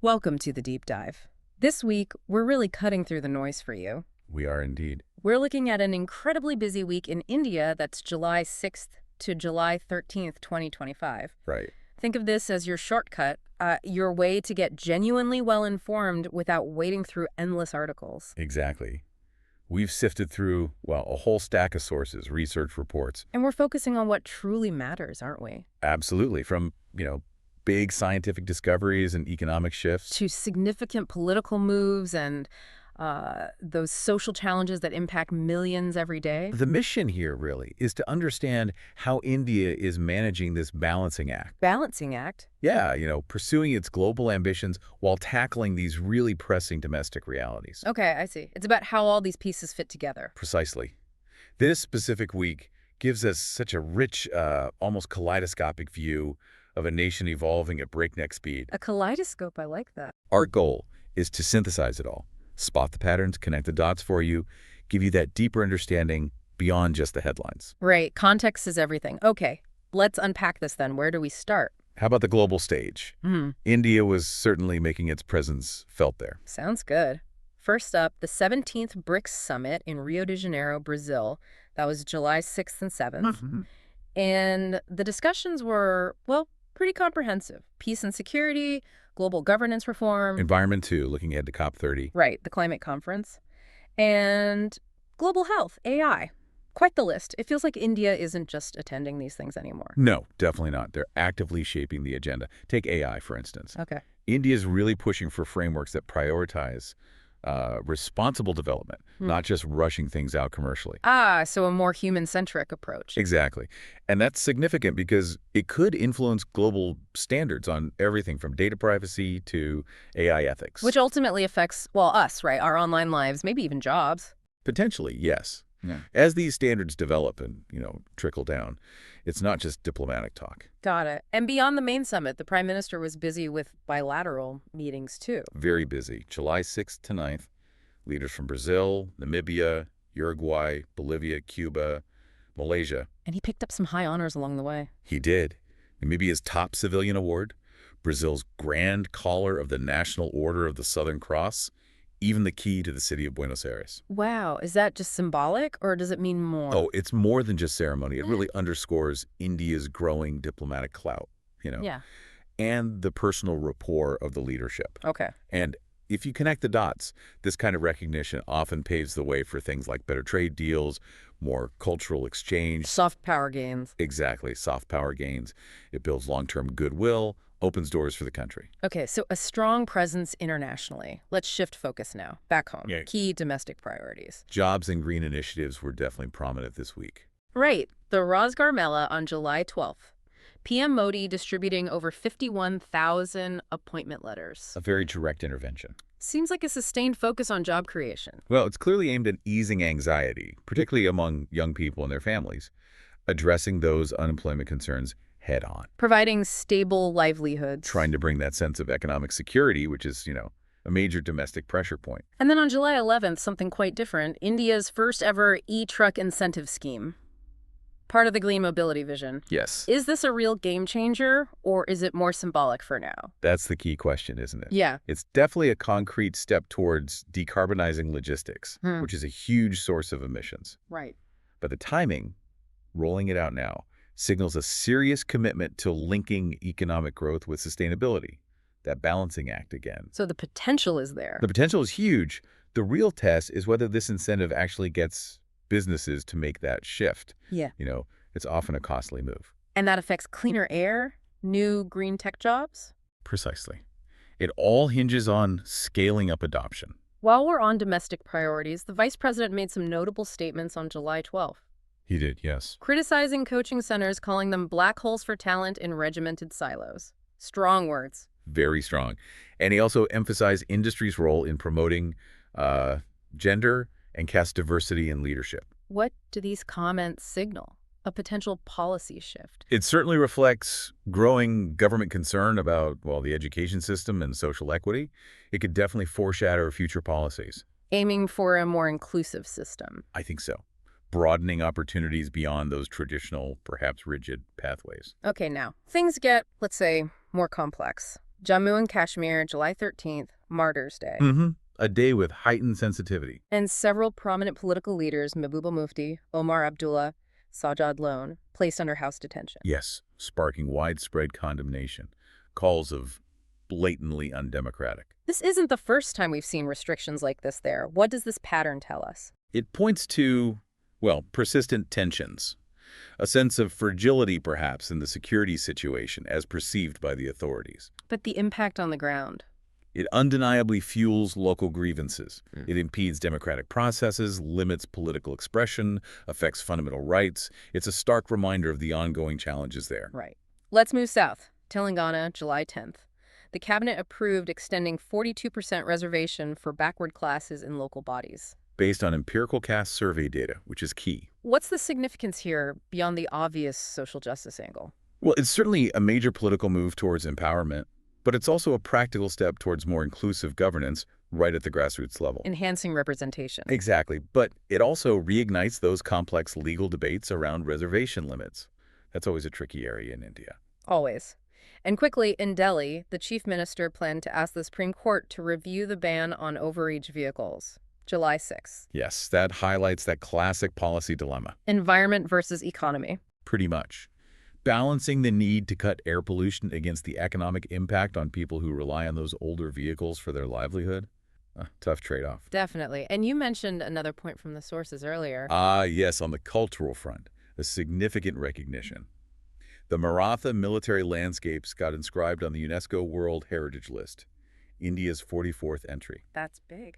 Welcome to the deep dive. This week, we're really cutting through the noise for you. We are indeed. We're looking at an incredibly busy week in India that's July 6th to July 13th, 2025. Right. Think of this as your shortcut, your way to get genuinely well-informed without wading through endless articles. Exactly. We've sifted through, well, a whole stack of sources, research reports. And we're focusing on what truly matters, aren't we? Absolutely. From, big scientific discoveries and economic shifts. To significant political moves and those social challenges that impact millions every day. The mission here, really, is to understand how India is managing this balancing act. Balancing act? Yeah, pursuing its global ambitions while tackling these really pressing domestic realities. Okay, I see. It's about how all these pieces fit together. Precisely. This specific week gives us such a rich, almost kaleidoscopic view of a nation evolving at breakneck speed. A kaleidoscope, I like that. Our goal is to synthesize it all, spot the patterns, connect the dots for you, give you that deeper understanding beyond just the headlines. Right, context is everything. Okay, let's unpack this then. Where do we start? How about the global stage? India was certainly making its presence felt there. Sounds good. First up, the 17th BRICS Summit in Rio de Janeiro, Brazil. That was July 6th and 7th. And the discussions were, well, pretty comprehensive. Peace and security, global governance reform. Environment too, looking ahead to COP30. Right, the climate conference. And global health, AI. Quite the list. It feels like India isn't just attending these things anymore. No, definitely not. They're actively shaping the agenda. Take AI, for instance. Okay. India's really pushing for frameworks that prioritize responsible development, not just rushing things out commercially. So a more human-centric approach. Exactly. And that's significant because it could influence global standards on everything from data privacy to AI ethics. Which ultimately affects, well, us, right? Our online lives, maybe even jobs. Potentially, yes. Yeah. As these standards develop and, trickle down, it's not just diplomatic talk. Got it. And beyond the main summit, the Prime Minister was busy with bilateral meetings, too. Very busy. July 6th to 9th, leaders from Brazil, Namibia, Uruguay, Bolivia, Cuba, Malaysia. And he picked up some high honors along the way. He did. Namibia's top civilian award, Brazil's Grand Collar of the National Order of the Southern Cross, even the key to the city of Buenos Aires. Wow. Is that just symbolic, or does it mean more? Oh, it's more than just ceremony. It really underscores India's growing diplomatic clout, Yeah. and the personal rapport of the leadership. Okay. And if you connect the dots, this kind of recognition often paves the way for things like better trade deals, more cultural exchange. Soft power gains. Exactly, soft power gains. It builds long-term goodwill, opens doors for the country. Okay, so a strong presence internationally. Let's shift focus now. Back home. Yeah. Key domestic priorities. Jobs and green initiatives were definitely prominent this week. Right. The Rozgar Mela on July 12th. PM Modi distributing over 51,000 appointment letters. A very direct intervention. Seems like a sustained focus on job creation. Well, it's clearly aimed at easing anxiety, particularly among young people and their families, addressing those unemployment concerns head on. Providing stable livelihoods. Trying to bring that sense of economic security, which is, a major domestic pressure point. And then on July 11th, something quite different, India's first ever e-truck incentive scheme. Part of the Green Mobility Vision. Yes. Is this a real game changer, or is it more symbolic for now? That's the key question, isn't it? Yeah. It's definitely a concrete step towards decarbonizing logistics, which is a huge source of emissions. Right. But the timing, rolling it out now, signals a serious commitment to linking economic growth with sustainability. That balancing act again. So the potential is there. The potential is huge. The real test is whether this incentive actually gets businesses to make that shift. Yeah. It's often a costly move. And that affects cleaner air, new green tech jobs? Precisely. It all hinges on scaling up adoption. While we're on domestic priorities, the Vice President made some notable statements on July 12th. He did, yes. Criticizing coaching centers, calling them black holes for talent in regimented silos. Strong words. Very strong. And he also emphasized industry's role in promoting gender and caste diversity in leadership. What do these comments signal? A potential policy shift? It certainly reflects growing government concern about, well, the education system and social equity. It could definitely foreshadow future policies. Aiming for a more inclusive system. I think so. Broadening opportunities beyond those traditional, perhaps rigid pathways. Okay, now, things get, let's say, more complex. Jammu and Kashmir, July 13th, Martyrs' Day. A day with heightened sensitivity. And several prominent political leaders, Mahbouba Mufti, Omar Abdullah, Sajad Lone, placed under house detention. Yes, sparking widespread condemnation. Calls of blatantly undemocratic. This isn't the first time we've seen restrictions like this there. What does this pattern tell us? It points to, well, persistent tensions. A sense of fragility, perhaps, in the security situation as perceived by the authorities. But the impact on the ground. It undeniably fuels local grievances. It impedes democratic processes, limits political expression, affects fundamental rights. It's a stark reminder of the ongoing challenges there. Right. Let's move south. Telangana, July 10th. The cabinet approved extending 42% reservation for backward classes in local bodies. Based on empirical caste survey data, which is key. What's the significance here beyond the obvious social justice angle? Well, it's certainly a major political move towards empowerment, but it's also a practical step towards more inclusive governance right at the grassroots level. Enhancing representation. Exactly, but it also reignites those complex legal debates around reservation limits. That's always a tricky area in India. Always. And quickly, in Delhi, the chief minister planned to ask the Supreme Court to review the ban on overage vehicles. July 6th. Yes, that highlights that classic policy dilemma. Environment versus economy. Pretty much. Balancing the need to cut air pollution against the economic impact on people who rely on those older vehicles for their livelihood. Tough trade-off. Definitely. And you mentioned another point from the sources earlier. Yes, on the cultural front, a significant recognition. The Maratha military landscapes got inscribed on the UNESCO World Heritage List, India's 44th entry. That's big.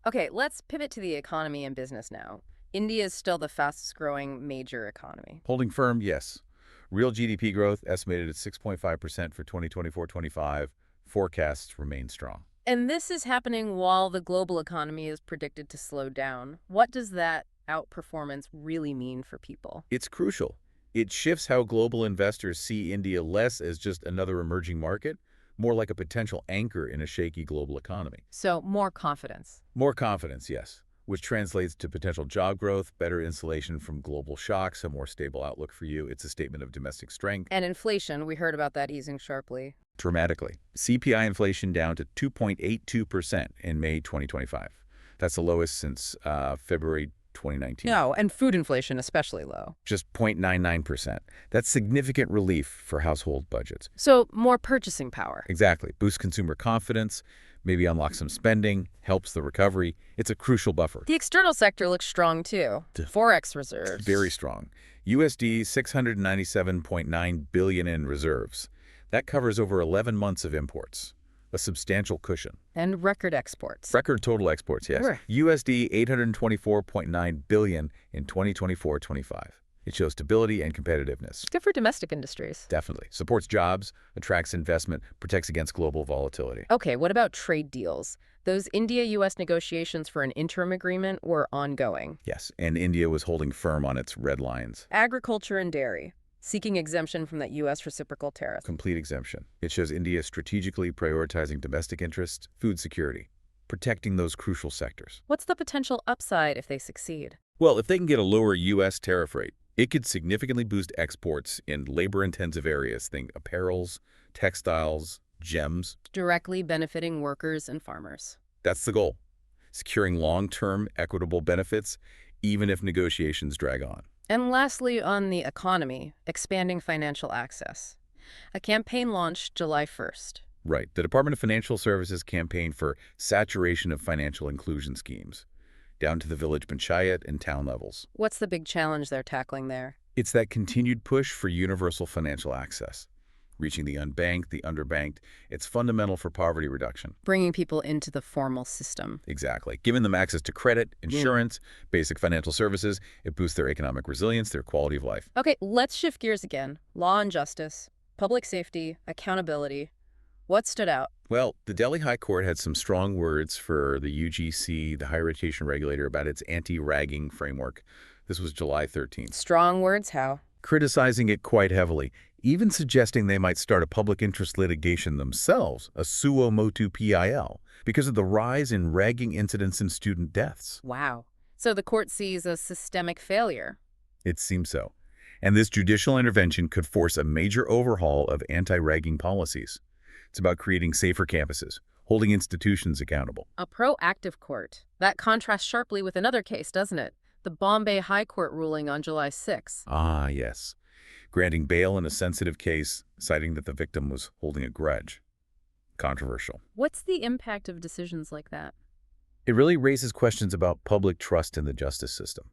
Okay, let's pivot to the economy and business now. India is still the fastest growing major economy. Holding firm, yes. Real GDP growth estimated at 6.5% for 2024-25. Forecasts remain strong. And this is happening while the global economy is predicted to slow down. What does that outperformance really mean for people? It's crucial. It shifts how global investors see India less as just another emerging market, more like a potential anchor in a shaky global economy. So more confidence. More confidence, yes, which translates to potential job growth, better insulation from global shocks, a more stable outlook for you. It's a statement of domestic strength. And inflation, we heard about that easing sharply. Dramatically. CPI inflation down to 2.82% in May 2025. That's the lowest since February 2019. No, and food inflation especially low. Just 0.99%. That's significant relief for household budgets. So more purchasing power. Exactly. Boosts consumer confidence, maybe unlocks some spending, helps the recovery. It's a crucial buffer. The external sector looks strong too. Forex reserves. Very strong. USD 697.9 billion in reserves. That covers over 11 months of imports. A substantial cushion. And record exports. Record total exports, yes. Sure. USD 824.9 billion in 2024-25. It shows stability and competitiveness. Good for domestic industries. Definitely. Supports jobs, attracts investment, protects against global volatility. Okay, what about trade deals? Those India-U.S. negotiations for an interim agreement were ongoing. Yes, and India was holding firm on its red lines. Agriculture and dairy, seeking exemption from that U.S. reciprocal tariff. Complete exemption. It shows India strategically prioritizing domestic interests, food security, protecting those crucial sectors. What's the potential upside if they succeed? Well, if they can get a lower U.S. tariff rate, it could significantly boost exports in labor-intensive areas. Think apparels, textiles, gems. Directly benefiting workers and farmers. That's the goal. Securing long-term equitable benefits, even if negotiations drag on. And lastly, on the economy, expanding financial access. A campaign launched July 1st. Right. The Department of Financial Services campaigned for saturation of financial inclusion schemes, down to the village panchayat and town levels. What's the big challenge they're tackling there? It's that continued push for universal financial access. Reaching the unbanked, the underbanked, it's fundamental for poverty reduction. Bringing people into the formal system. Exactly. Giving them access to credit, insurance, basic financial services, it boosts their economic resilience, their quality of life. Okay, let's shift gears again. Law and justice, public safety, accountability. What stood out? Well, the Delhi High Court had some strong words for the UGC, the higher education regulator, about its anti-ragging framework. This was July 13th. Strong words, how? Criticizing it quite heavily, even suggesting they might start a public interest litigation themselves, a suo motu PIL, because of the rise in ragging incidents and student deaths. Wow. So the court sees a systemic failure. It seems so. And this judicial intervention could force a major overhaul of anti-ragging policies. It's about creating safer campuses, holding institutions accountable. A proactive court. That contrasts sharply with another case, doesn't it? The Bombay High Court ruling on July 6. Ah, yes. Granting bail in a sensitive case, citing that the victim was holding a grudge. Controversial. What's the impact of decisions like that? It really raises questions about public trust in the justice system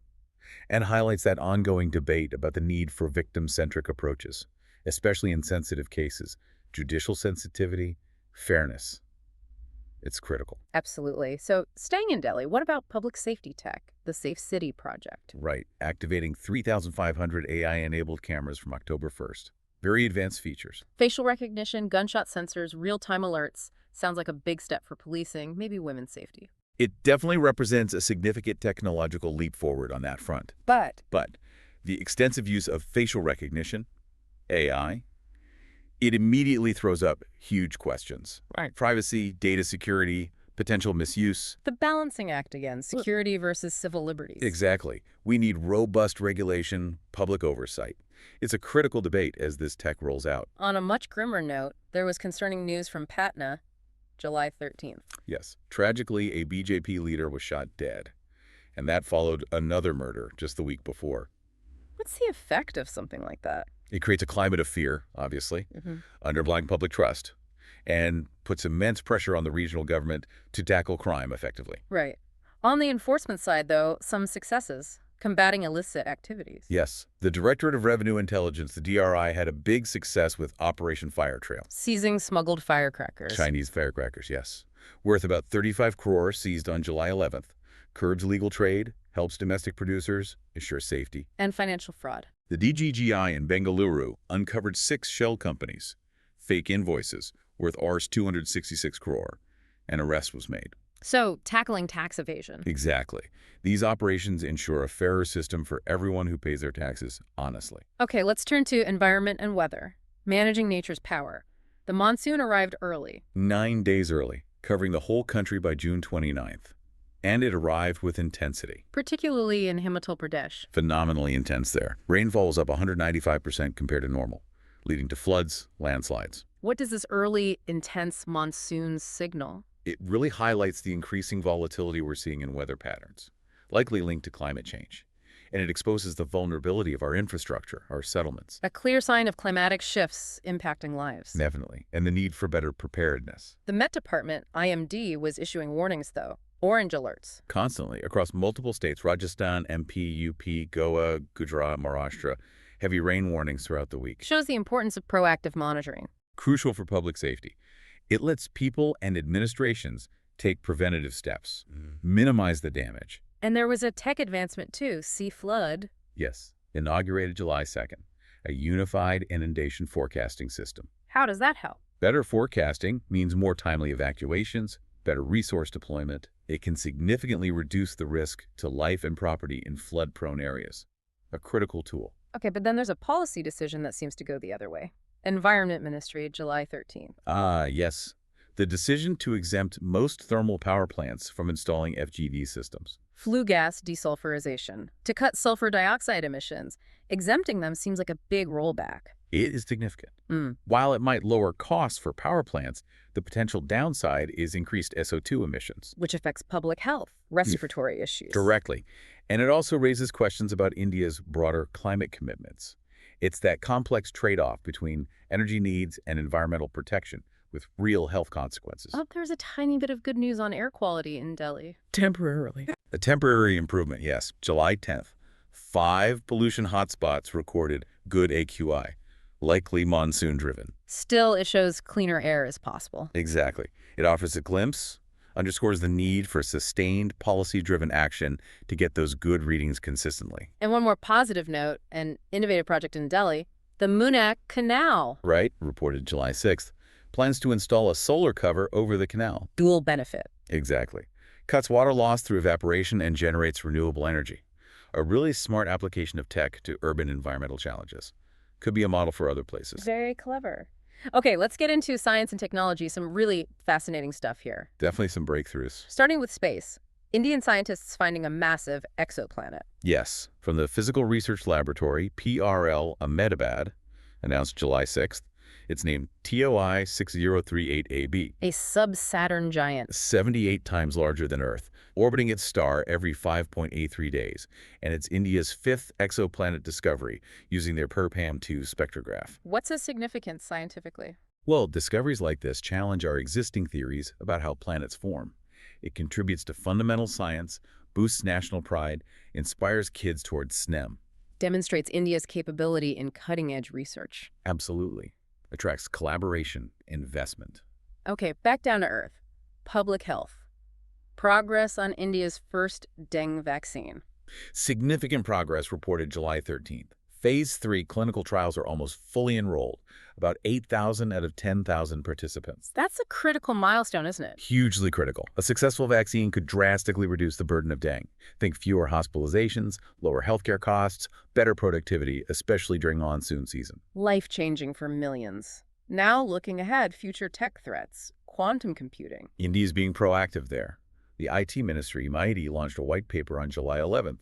and highlights that ongoing debate about the need for victim-centric approaches, especially in sensitive cases. Judicial sensitivity, fairness. It's critical. Absolutely. So staying in Delhi, what about public safety tech, the Safe City project? Right. Activating 3,500 AI-enabled cameras from October 1st. Very advanced features. Facial recognition, gunshot sensors, real-time alerts. Sounds like a big step for policing, maybe women's safety. It definitely represents a significant technological leap forward on that front. But But the extensive use of facial recognition, AI, it immediately throws up huge questions. Right. Privacy, data security, potential misuse. the balancing act again, security versus civil liberties. Exactly. We need robust regulation, public oversight. It's a critical debate as this tech rolls out. On a much grimmer note, there was concerning news from Patna, July 13th. Yes. Tragically, a BJP leader was shot dead. And that followed another murder just the week before. What's the effect of something like that? It creates a climate of fear, obviously, underlying public trust, and puts immense pressure on the regional government to tackle crime effectively. Right. On the enforcement side, though, some successes. Combating illicit activities. Yes. The Directorate of Revenue Intelligence, the DRI, had a big success with Operation Fire Trail. Seizing smuggled firecrackers. Chinese firecrackers, yes. Worth about 35 crore seized on July 11th. Curbs illegal trade, helps domestic producers, assures safety. And financial fraud. The DGGI in Bengaluru uncovered 6 shell companies, fake invoices worth Rs 266 crore. An arrest was made. So, tackling tax evasion. Exactly. These operations ensure a fairer system for everyone who pays their taxes honestly. Okay, let's turn to environment and weather. Managing nature's power. The monsoon arrived early. 9 days early, covering the whole country by June 29th. And it arrived with intensity. Particularly in Himachal Pradesh. Phenomenally intense there. Rainfall was up 195% compared to normal, leading to floods, landslides. What does this early, intense monsoon signal? It really highlights the increasing volatility we're seeing in weather patterns, likely linked to climate change. And it exposes the vulnerability of our infrastructure, our settlements. A clear sign of climatic shifts impacting lives. Definitely. And the need for better preparedness. The Met Department, IMD, was issuing warnings, though. Orange alerts. Constantly, across multiple states, Rajasthan, MP, UP, Goa, Gujarat, Maharashtra, heavy rain warnings throughout the week. Shows the importance of proactive monitoring. Crucial for public safety. It lets people and administrations take preventative steps, minimize the damage. And there was a tech advancement, too, Sea Flood. Yes, inaugurated July 2nd, a unified inundation forecasting system. How does that help? Better forecasting means more timely evacuations, better resource deployment. It can significantly reduce the risk to life and property in flood-prone areas. A critical tool. Okay, but then there's a policy decision that seems to go the other way. Environment Ministry, July 13th. Ah, yes. The decision to exempt most thermal power plants from installing FGD systems. Flue gas desulfurization. To cut sulfur dioxide emissions, exempting them seems like a big rollback. It is significant. While it might lower costs for power plants, the potential downside is increased SO2 emissions. Which affects public health, respiratory issues. Directly. And it also raises questions about India's broader climate commitments. It's that complex trade-off between energy needs and environmental protection with real health consequences. Oh, there's a tiny bit of good news on air quality in Delhi. Temporarily. A temporary improvement, yes. July 10th, 5 pollution hotspots recorded good AQI, likely monsoon-driven. Still, it shows cleaner air is possible. Exactly. It offers a glimpse, underscores the need for sustained policy-driven action to get those good readings consistently. And one more positive note, an innovative project in Delhi, the Munak Canal. Right, reported July 6th, plans to install a solar cover over the canal. Dual benefit. Exactly. Cuts water loss through evaporation and generates renewable energy. A really smart application of tech to urban environmental challenges. Could be a model for other places. Very clever. Okay, let's get into science and technology, some really fascinating stuff here. Definitely some breakthroughs. Starting with space. Indian scientists finding a massive exoplanet. Yes, from the Physical Research Laboratory, PRL, Ahmedabad, announced July 6th, It's named TOI 6038AB, A sub-Saturn giant. 78 times larger than Earth, orbiting its star every 5.83 days, and it's India's fifth exoplanet discovery using their PERPAM-2 spectrograph. What's its significance scientifically? Well, discoveries like this challenge our existing theories about how planets form. It contributes to fundamental science, boosts national pride, inspires kids towards STEM. Demonstrates India's capability in cutting-edge research. Absolutely. Attracts collaboration, investment. Okay, back down to Earth. Public health. Progress on India's first dengue vaccine. Significant progress reported July 13th. Phase 3 clinical trials are almost fully enrolled, about 8,000 out of 10,000 participants. That's a critical milestone, isn't it? Hugely critical. A successful vaccine could drastically reduce the burden of dengue. Think fewer hospitalizations, lower healthcare costs, better productivity, especially during monsoon season. Life-changing for millions. Now looking ahead, future tech threats. Quantum computing. India is being proactive there. The IT Ministry, MIT, launched a white paper on July 11th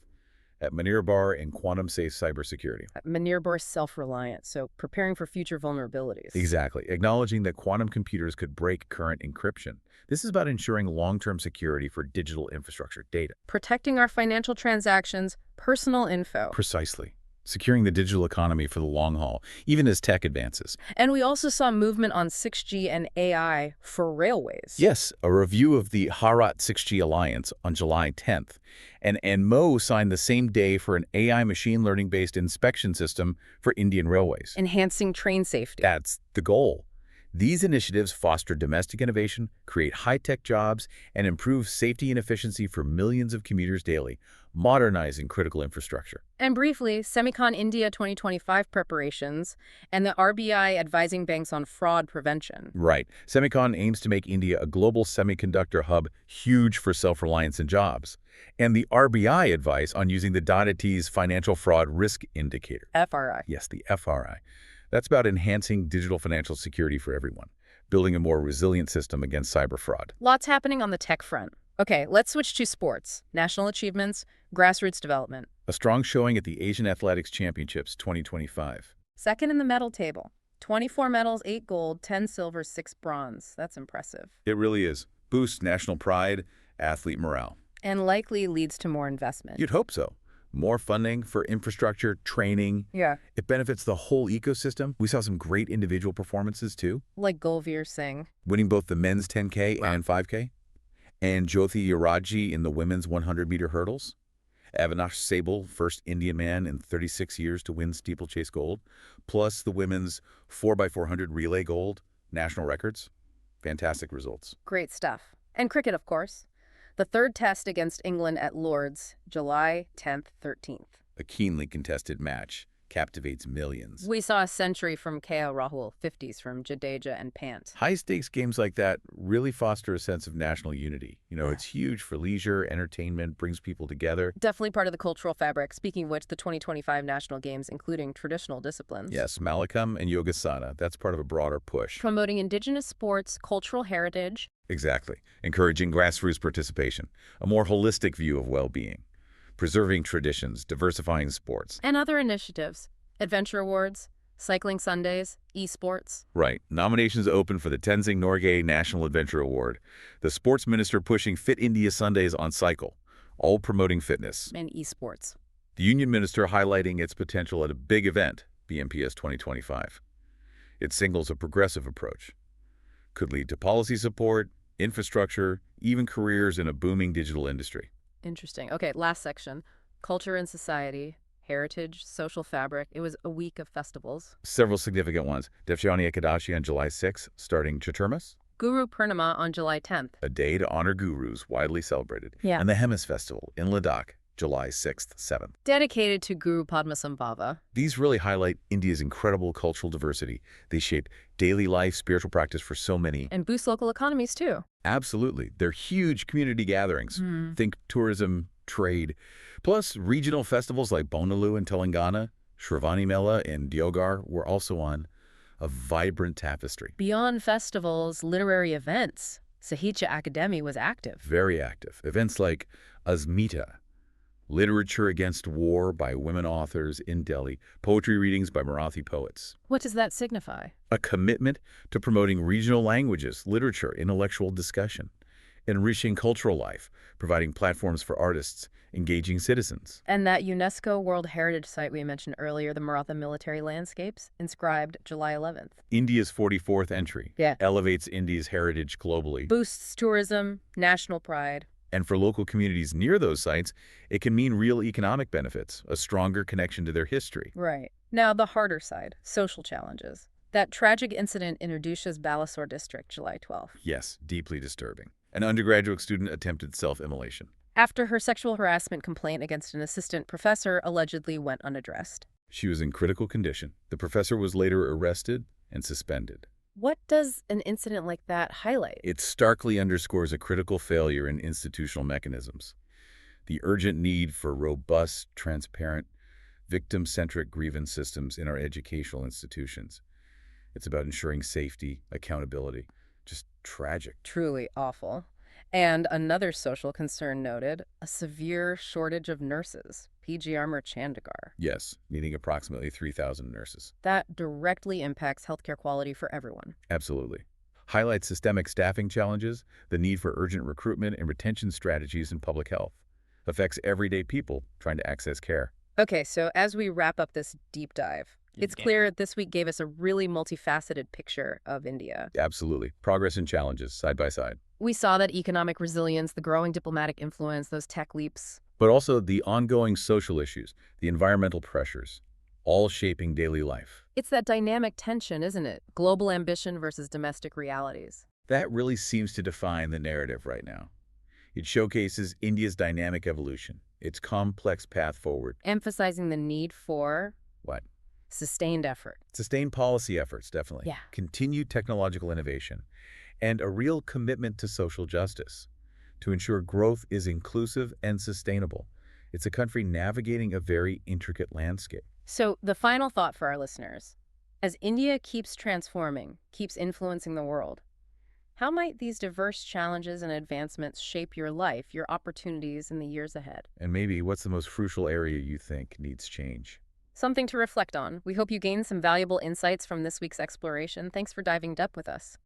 at Manirbar in quantum-safe cybersecurity. Manirbar self-reliant, so preparing for future vulnerabilities. Exactly, acknowledging that quantum computers could break current encryption. This is about ensuring long-term security for digital infrastructure data. Protecting our financial transactions, personal info. Precisely. Securing the digital economy for the long haul, even as tech advances. And we also saw movement on 6G and AI for railways. Yes, a review of the Bharat 6G Alliance on July 10th. And Mo signed the same day for an AI machine learning-based inspection system for Indian railways. Enhancing train safety. That's the goal. These initiatives foster domestic innovation, create high-tech jobs, and improve safety and efficiency for millions of commuters daily, modernizing critical infrastructure. And briefly, Semicon India 2025 preparations and the RBI advising banks on fraud prevention. Right. Semicon aims to make India a global semiconductor hub, huge for self-reliance and jobs. And the RBI advice on using the Data-T's Financial Fraud Risk Indicator. FRI. Yes, the FRI. That's about enhancing digital financial security for everyone, building a more resilient system against cyber fraud. Lots happening on the tech front. Okay, let's switch to sports. National achievements, grassroots development. A strong showing at the Asian Athletics Championships 2025. Second in the medal table. 24 medals, 8 gold, 10 silver, 6 bronze. That's impressive. It really is. Boosts national pride, athlete morale. And likely leads to more investment. You'd hope so. More funding for infrastructure, training. Yeah. It benefits the whole ecosystem. We saw some great individual performances, too. Like Gulveer Singh. Winning both the men's 10K Wow. and 5K. And Jyoti Yaraji in the women's 100-meter hurdles. Avinash Sable, first Indian man in 36 years to win steeplechase gold. Plus the women's 4x400 relay gold, national records. Fantastic results. Great stuff. And cricket, of course. The third test against England at Lord's, July 10th, 13th. A keenly contested match captivates millions. We saw a century from KL Rahul, 50s from Jadeja and Pant. High-stakes games like that really foster a sense of national unity. It's huge for leisure, entertainment, brings people together. Definitely part of the cultural fabric. Speaking of which, the 2025 national games, including traditional disciplines. Yes, Malakam and Yogasana. That's part of a broader push. Promoting indigenous sports, cultural heritage. Exactly. Encouraging grassroots participation, a more holistic view of well-being. Preserving traditions, diversifying sports. And other initiatives. Adventure Awards, Cycling Sundays, esports. Right. Nominations open for the Tenzing Norgay National Adventure Award. The sports minister pushing Fit India Sundays on cycle, all promoting fitness. And esports. The union minister highlighting its potential at a big event, BMPS 2025. It signals a progressive approach. Could lead to policy support, infrastructure, even careers in a booming digital industry. Interesting. Okay, last section. Culture and society, heritage, social fabric. It was a week of festivals. Several significant ones. Devjani Ekadashi on July 6th, starting Chaturmas. Guru Purnima on July 10th. A day to honor gurus, widely celebrated. Yeah. And the Hemis Festival in Ladakh, July 6th, 7th. Dedicated to Guru Padmasambhava. These really highlight India's incredible cultural diversity. They shape daily life, spiritual practice for so many. And boost local economies, too. Absolutely. They're huge community gatherings. Think tourism, trade. Plus, regional festivals like Bonalu in Telangana, Shravani Mela in Deoghar were also on a vibrant tapestry. Beyond festivals, literary events. Sahitya Akademi was active. Very active. Events like Asmita, Literature Against War by women authors in Delhi, poetry readings by Marathi poets. What does that signify? A commitment to promoting regional languages, literature, intellectual discussion, enriching cultural life, providing platforms for artists, engaging citizens. And that UNESCO World Heritage Site we mentioned earlier, the Maratha Military Landscapes, inscribed July 11th. India's 44th entry Yeah. elevates India's heritage globally. Boosts tourism, national pride. And for local communities near those sites, it can mean real economic benefits, a stronger connection to their history. Right. Now, the harder side, social challenges. That tragic incident in Odisha's Balasore district, July 12th. Yes, deeply disturbing. An undergraduate student attempted self-immolation. After her sexual harassment complaint against an assistant professor allegedly went unaddressed. She was in critical condition. The professor was later arrested and suspended. What does an incident like that highlight? It starkly underscores a critical failure in institutional mechanisms. The urgent need for robust, transparent, victim-centric grievance systems in our educational institutions. It's about ensuring safety, accountability. Just tragic. Truly awful. And another social concern noted, a severe shortage of nurses, PG Armour Chandigarh. Yes, needing approximately 3,000 nurses. That directly impacts healthcare quality for everyone. Absolutely. Highlights systemic staffing challenges, the need for urgent recruitment and retention strategies in public health. Affects everyday people trying to access care. Okay, so as we wrap up this deep dive, it's clear this week gave us a really multifaceted picture of India. Absolutely. Progress and challenges, side by side. We saw that economic resilience, the growing diplomatic influence, those tech leaps. But also the ongoing social issues, the environmental pressures, all shaping daily life. It's that dynamic tension, isn't it? Global ambition versus domestic realities. That really seems to define the narrative right now. It showcases India's dynamic evolution, its complex path forward. Emphasizing the need for What? sustained effort. Sustained policy efforts, definitely. Yeah. Continued technological innovation, and a real commitment to social justice to ensure growth is inclusive and sustainable. It's a country navigating a very intricate landscape. So, the final thought for our listeners. As India keeps transforming, keeps influencing the world, how might these diverse challenges and advancements shape your life, your opportunities in the years ahead? And maybe what's the most crucial area you think needs change? Something to reflect on. We hope you gained some valuable insights from this week's exploration. Thanks for diving deep with us.